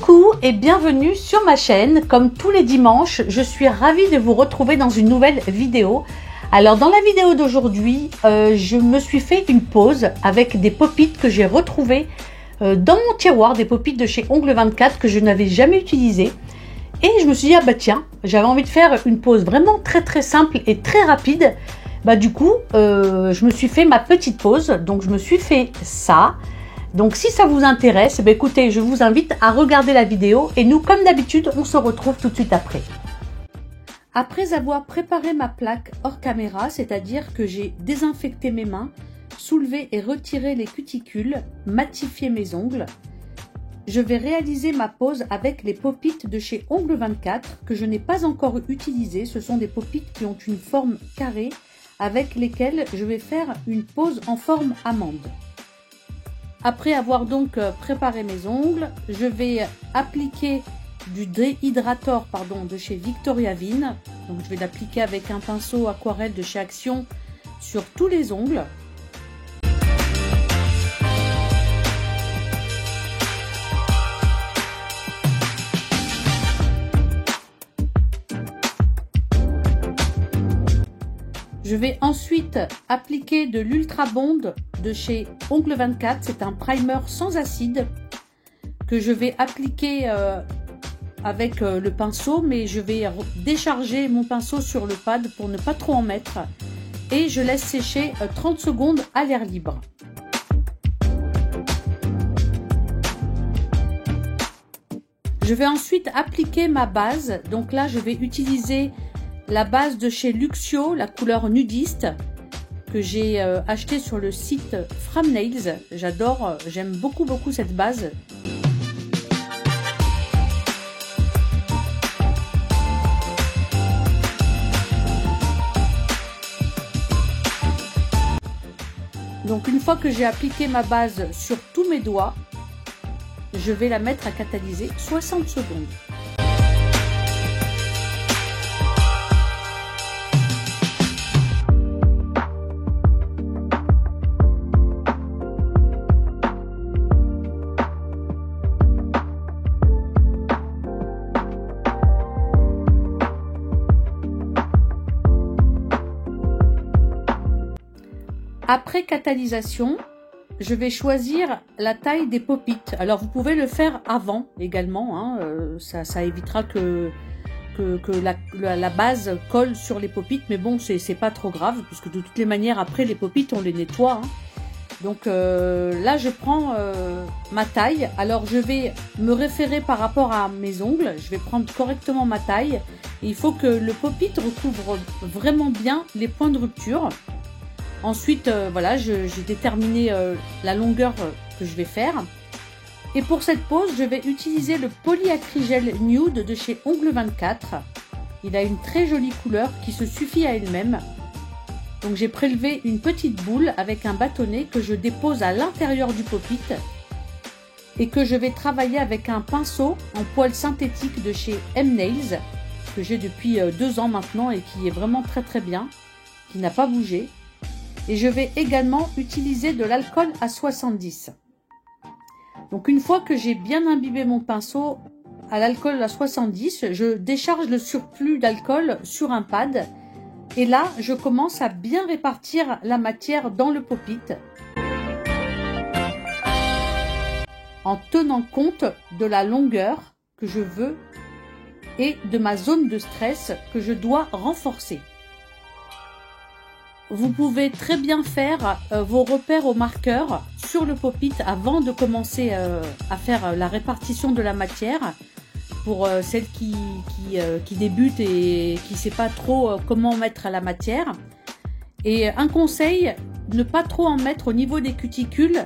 Coucou et bienvenue sur ma chaîne. Comme tous les dimanches, je suis ravie de vous retrouver dans une nouvelle vidéo. Alors dans la vidéo d'aujourd'hui, je me suis fait une pause avec des pop-it que j'ai retrouvées dans mon tiroir, des pop-it de chez Ongle 24 que je n'avais jamais utilisées. Et je me suis dit, ah bah tiens, j'avais envie de faire une pause vraiment très simple et très rapide. Bah du coup, je me suis fait ma petite pause, donc je me suis fait ça. Donc si ça vous intéresse, bah écoutez, je vous invite à regarder la vidéo et nous, comme d'habitude, on se retrouve tout de suite après. Après avoir préparé ma plaque hors caméra, c'est-à-dire que j'ai désinfecté mes mains, soulevé et retiré les cuticules, matifié mes ongles, je vais réaliser ma pose avec les pop-it de chez Ongle 24 que je n'ai pas encore utilisés. Ce sont des pop-it qui ont une forme carrée avec lesquels je vais faire une pose en forme amande. Après avoir donc préparé mes ongles, je vais appliquer du déhydrator de chez Victoria Vin. Donc je vais l'appliquer avec un pinceau aquarelle de chez Action sur tous les ongles. Je vais ensuite appliquer de l'Ultra Bond de chez Ongle 24. C'est un primer sans acide que je vais appliquer avec le pinceau, mais je vais décharger mon pinceau sur le pad pour ne pas trop en mettre. Et je laisse sécher 30 secondes à l'air libre. Je vais ensuite appliquer ma base. Donc là, je vais utiliser la base de chez Luxio, la couleur nudiste, que j'ai acheté sur le site Framnails. J'adore, j'aime beaucoup cette base. Donc une fois que j'ai appliqué ma base sur tous mes doigts, je vais la mettre à catalyser 60 secondes. Après catalysation, je vais choisir la taille des pop-it. Alors vous pouvez le faire avant également, hein, ça évitera que la base colle sur les pop-it, mais bon, c'est pas trop grave, puisque de toutes les manières, après les pop-it, on les nettoie. Hein. Donc là, je prends ma taille. Alors je vais me référer par rapport à mes ongles, je vais prendre correctement ma taille. Et il faut que le pop-it recouvre vraiment bien les points de rupture. Ensuite, voilà, j'ai déterminé la longueur que je vais faire. Et pour cette pose, je vais utiliser le polyacrygel nude de chez Ongle 24. Il a une très jolie couleur qui se suffit à elle-même. Donc j'ai prélevé une petite boule avec un bâtonnet que je dépose à l'intérieur du pop-it et que je vais travailler avec un pinceau en poil synthétique de chez M-Nails que j'ai depuis 2 ans maintenant et qui est vraiment très bien, qui n'a pas bougé. Et je vais également utiliser de l'alcool à 70. Donc une fois que j'ai bien imbibé mon pinceau à l'alcool à 70, je décharge le surplus d'alcool sur un pad. Et là, je commence à bien répartir la matière dans le pop-it, en tenant compte de la longueur que je veux et de ma zone de stress que je dois renforcer. Vous pouvez très bien faire vos repères au marqueur sur le pop-it avant de commencer à faire la répartition de la matière. Pour celles qui débutent et qui ne sait pas trop comment mettre la matière. Et un conseil, ne pas trop en mettre au niveau des cuticules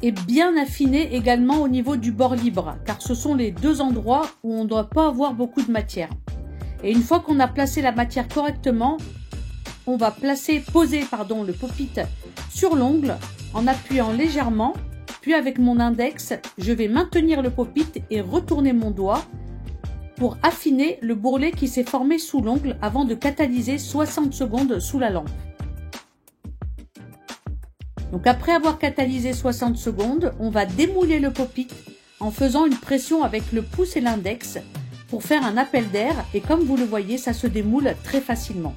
et bien affiner également au niveau du bord libre, car ce sont les 2 endroits où on ne doit pas avoir beaucoup de matière. Et une fois qu'on a placé la matière correctement, on va poser le pop-it sur l'ongle en appuyant légèrement, puis avec mon index, je vais maintenir le pop-it et retourner mon doigt pour affiner le bourrelet qui s'est formé sous l'ongle avant de catalyser 60 secondes sous la lampe. Donc après avoir catalysé 60 secondes, on va démouler le pop-it en faisant une pression avec le pouce et l'index pour faire un appel d'air et comme vous le voyez, ça se démoule très facilement.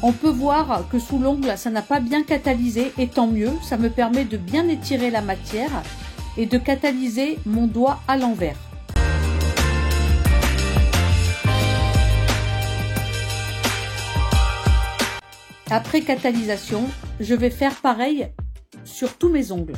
On peut voir que sous l'ongle, ça n'a pas bien catalysé et tant mieux, ça me permet de bien étirer la matière et de catalyser mon doigt à l'envers. Après catalysation, je vais faire pareil sur tous mes ongles.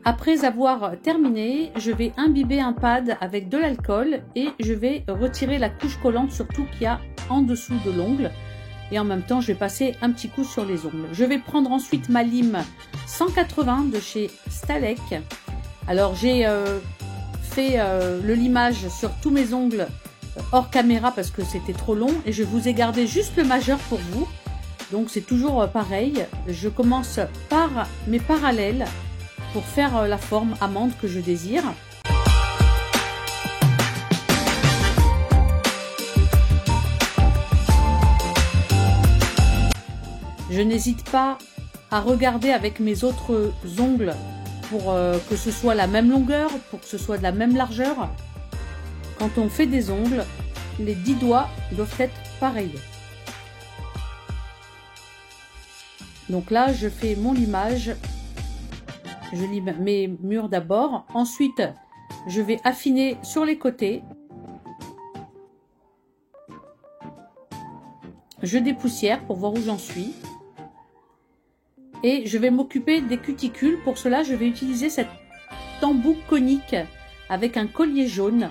Après avoir terminé, je vais imbiber un pad avec de l'alcool et je vais retirer la couche collante surtout qu'il y a en dessous de l'ongle. Et en même temps, je vais passer un petit coup sur les ongles. Je vais prendre ensuite ma lime 180 de chez Stalek. Alors j'ai fait le limage sur tous mes ongles hors caméra parce que c'était trop long. Et je vous ai gardé juste le majeur pour vous. Donc c'est toujours pareil. Je commence par mes parallèles pour faire la forme amande que je désire. Je n'hésite pas à regarder avec mes autres ongles pour que ce soit la même longueur, pour que ce soit de la même largeur. Quand on fait des ongles, les 10 doigts doivent être pareils. Donc là, je fais mon limage. Je lime mes murs d'abord. Ensuite, je vais affiner sur les côtés. Je dépoussière pour voir où j'en suis. Et je vais m'occuper des cuticules. Pour cela, je vais utiliser cet embout conique avec un collier jaune.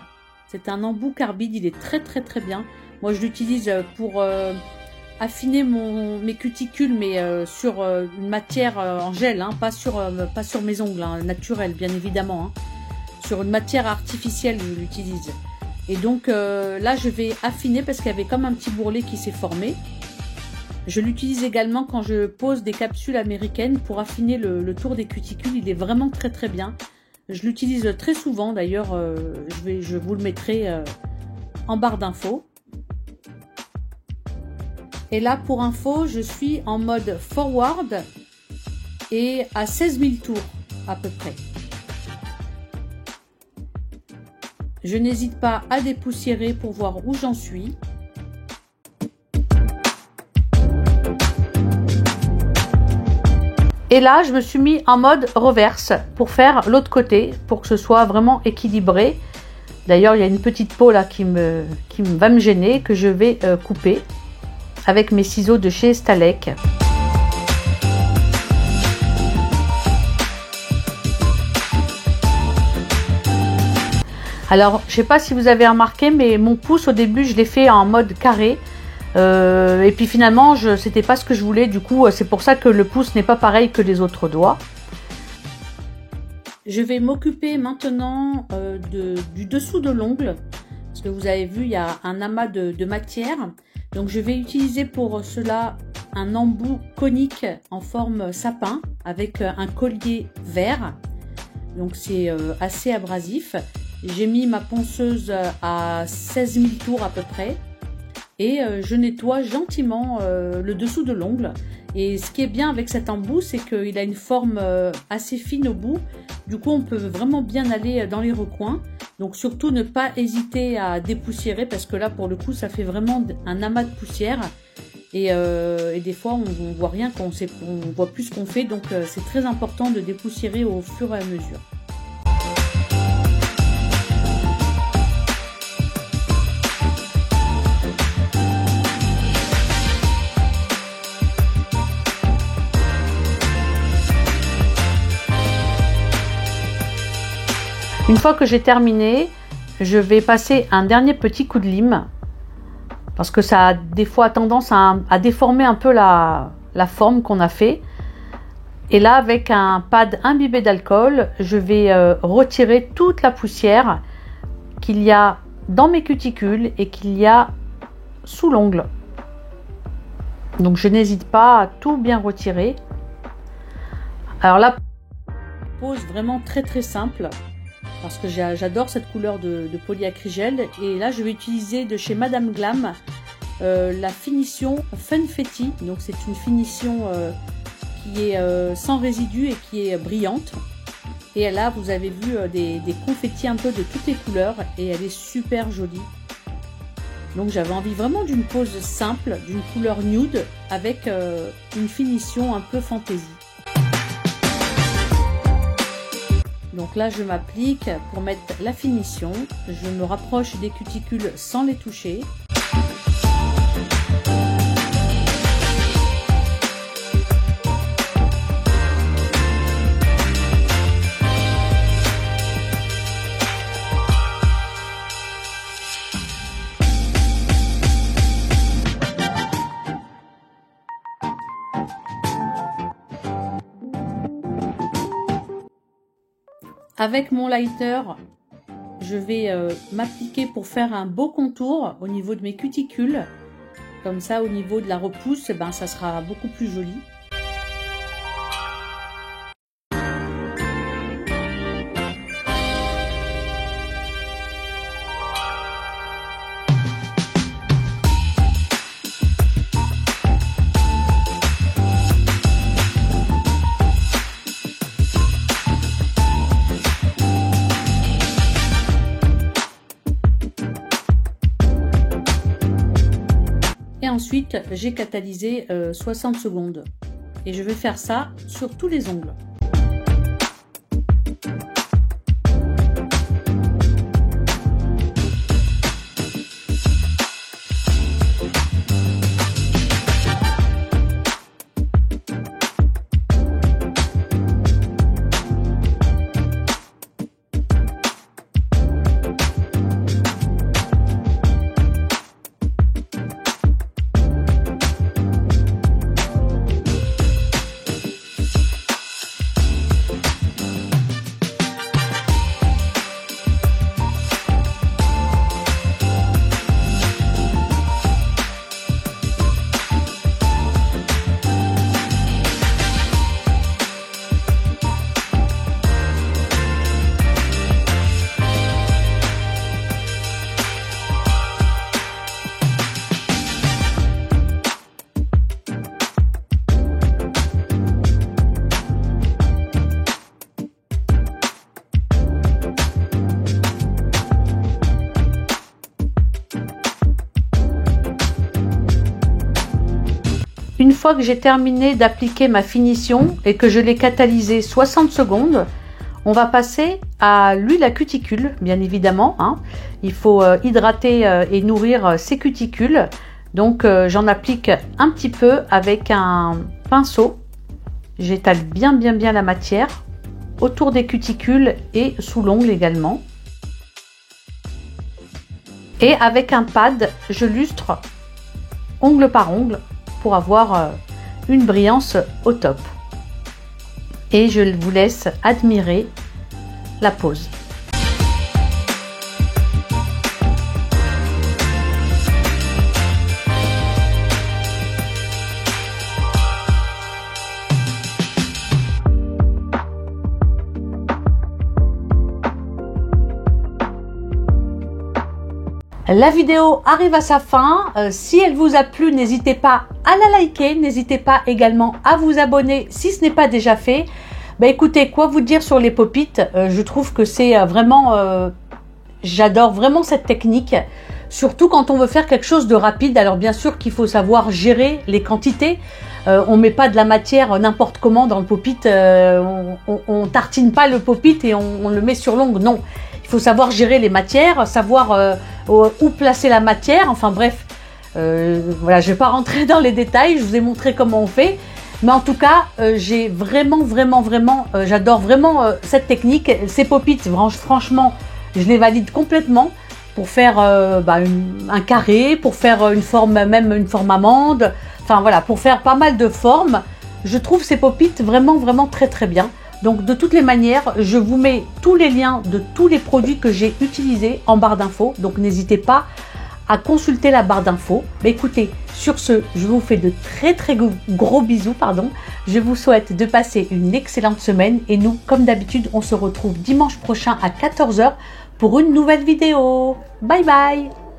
C'est un embout carbide, il est très bien. Moi, je l'utilise pour affiner mes cuticules, mais sur une matière en gel, hein, pas sur mes ongles, hein, naturels bien évidemment. Hein. Sur une matière artificielle, je l'utilise. Et donc là, je vais affiner parce qu'il y avait comme un petit bourrelet qui s'est formé. Je l'utilise également quand je pose des capsules américaines pour affiner le tour des cuticules. Il est vraiment très bien. Je l'utilise très souvent, d'ailleurs, je vous le mettrai en barre d'infos. Et là, pour info, je suis en mode forward et à 16 000 tours à peu près. Je n'hésite pas à dépoussiérer pour voir où j'en suis. Et là, je me suis mis en mode reverse pour faire l'autre côté, pour que ce soit vraiment équilibré. D'ailleurs, il y a une petite peau là qui va me gêner, que je vais couper avec mes ciseaux de chez Stalek. Alors, je ne sais pas si vous avez remarqué, mais mon pouce au début, je l'ai fait en mode carré. Et puis finalement, c'était pas ce que je voulais. Du coup, c'est pour ça que le pouce n'est pas pareil que les autres doigts. Je vais m'occuper maintenant du dessous de l'ongle. Parce que vous avez vu, il y a un amas de matière. Donc je vais utiliser pour cela un embout conique en forme sapin avec un collier vert. Donc c'est assez abrasif. J'ai mis ma ponceuse à 16 000 tours à peu près. et je nettoie gentiment le dessous de l'ongle. Et ce qui est bien avec cet embout, c'est qu'il a une forme assez fine au bout. Du coup, on peut vraiment bien aller dans les recoins. Donc surtout ne pas hésiter à dépoussiérer parce que là, pour le coup, ça fait vraiment un amas de poussière. Et des fois, on voit rien, on voit plus ce qu'on fait. Donc c'est très important de dépoussiérer au fur et à mesure. Une fois que j'ai terminé, je vais passer un dernier petit coup de lime parce que ça a des fois tendance à déformer un peu la forme qu'on a fait. Et là, avec un pad imbibé d'alcool, je vais retirer toute la poussière qu'il y a dans mes cuticules et qu'il y a sous l'ongle. Donc je n'hésite pas à tout bien retirer. Alors là, pose vraiment très simple. Parce que j'adore cette couleur de polyacrygel. Et là, je vais utiliser de chez Madame Glam la finition Funfetti. Donc, c'est une finition qui est sans résidus et qui est brillante. Et là, vous avez vu des confettis un peu de toutes les couleurs. Et elle est super jolie. Donc, j'avais envie vraiment d'une pose simple, d'une couleur nude avec une finition un peu fantaisie. Donc là, je m'applique pour mettre la finition. Je me rapproche des cuticules sans les toucher. Avec mon lighter, je vais m'appliquer pour faire un beau contour au niveau de mes cuticules. Comme ça, au niveau de la repousse, ben, ça sera beaucoup plus joli. Ensuite, j'ai catalysé 60 secondes et je vais faire ça sur tous les ongles. Une fois que j'ai terminé d'appliquer ma finition et que je l'ai catalysé 60 secondes, on va passer à l'huile à cuticule, bien évidemment. Il faut hydrater et nourrir ses cuticules. Donc j'en applique un petit peu avec un pinceau. J'étale bien la matière autour des cuticules et sous l'ongle également. Et avec un pad, je lustre ongle par ongle pour avoir une brillance au top. Et je vous laisse admirer la pose. La vidéo arrive à sa fin. Si elle vous a plu, n'hésitez pas à la liker. N'hésitez pas également à vous abonner si ce n'est pas déjà fait. Bah écoutez, quoi vous dire sur les pop-it, je trouve que c'est vraiment... j'adore vraiment cette technique. Surtout quand on veut faire quelque chose de rapide. Alors bien sûr qu'il faut savoir gérer les quantités. On met pas de la matière n'importe comment dans le pop-it. On tartine pas le pop-it et on le met sur l'ongle. Non. Il faut savoir gérer les matières, savoir où placer la matière, enfin bref, voilà, je ne vais pas rentrer dans les détails, je vous ai montré comment on fait, mais en tout cas, j'ai vraiment, j'adore vraiment cette technique, ces pop-it, franchement, je les valide complètement pour faire un carré, pour faire une forme, même une forme amande, enfin voilà, pour faire pas mal de formes, je trouve ces pop-it vraiment très bien. Donc de toutes les manières, je vous mets tous les liens de tous les produits que j'ai utilisés en barre d'infos. Donc n'hésitez pas à consulter la barre d'infos. Mais écoutez, sur ce, je vous fais de très gros bisous. Je vous souhaite de passer une excellente semaine. Et nous, comme d'habitude, on se retrouve dimanche prochain à 14 h pour une nouvelle vidéo. Bye bye!